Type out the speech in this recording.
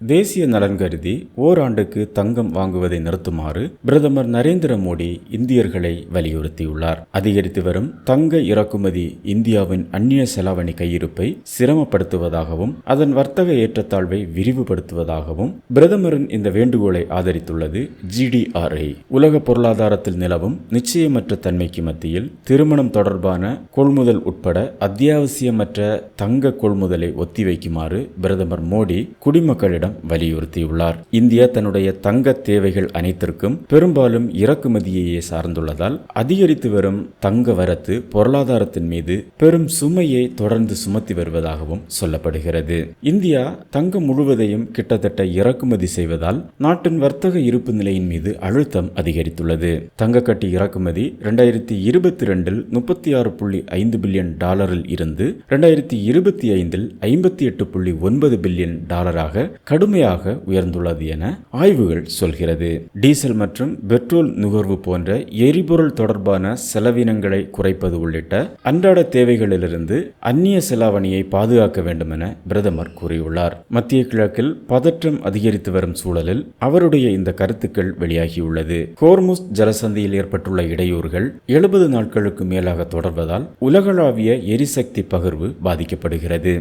தேசிய நலன் கருதி ஓராண்டுக்கு தங்கம் வாங்குவதை நிறுத்துமாறு பிரதமர் நரேந்திர மோடி இந்தியர்களை வலியுறுத்தியுள்ளார். அதிகரித்து வரும் தங்க இறக்குமதி இந்தியாவின் அந்நிய செலாவணி கையிருப்பை சிரமப்படுத்துவதாகவும் அதன் வர்த்தக ஏற்றத்தாழ்வை விரிவுபடுத்துவதாகவும் பிரதமரின் இந்த வேண்டுகோளை ஆதரித்துள்ளது GDRI. உலக பொருளாதாரத்தில் நிலவும் நிச்சயமற்ற தன்மைக்கு மத்தியில் திருமணம் தொடர்பான கொள்முதல் உட்பட அத்தியாவசியமற்ற தங்க கொள்முதலை ஒத்திவைக்குமாறு பிரதமர் மோடி குடிமக்களிடம் வலியுறுத்தியுள்ளார். இந்தியா தன்னுடைய தங்க தேவைகள் அனைத்திற்கும் பெரும்பாலும் இறக்குமதியையே சார்ந்துள்ளதால் அதிகரித்து வரும் தங்க வரத்து பொருளாதாரத்தின் மீது பெரும் சுமையை தொடர்ந்து சுமத்தி வருவதாகவும் சொல்லப்படுகிறது. இந்தியா தங்கம் முழுவதையும் கிட்டத்தட்ட இறக்குமதி செய்வதால் நாட்டின் வர்த்தக இருப்பு நிலையின் மீது அழுத்தம் அதிகரித்துள்ளது. தங்கக்கட்டி இறக்குமதி 2022 36.5 பில்லியன் டாலரில் இருந்து 2025 58.9 பில்லியன் டாலராக கடுமையாக உயர்ந்துள்ளது என ஆய்வுகள் சொல்கிறது. டீசல் மற்றும் பெட்ரோல் நுகர்வு போன்ற எரிபொருள் தொடர்பான செலவினங்களை குறைப்பது உள்ளிட்ட அன்றாட தேவைகளிலிருந்து அந்நிய செலாவணியை பாதுகாக்க வேண்டும் என பிரதமர் கூறியுள்ளார். மத்திய கிழக்கில் பதற்றம் அதிகரித்து வரும் சூழலில் அவருடைய இந்த கருத்துக்கள் வெளியாகியுள்ளது. ஹோர்முஸ் ஜலசந்தியில் ஏற்பட்டுள்ள இடையூறுகள் 70 நாட்களுக்கு மேலாக தொடர்வதால் உலகளாவிய எரிசக்தி பகிர்வு பாதிக்கப்படுகிறது.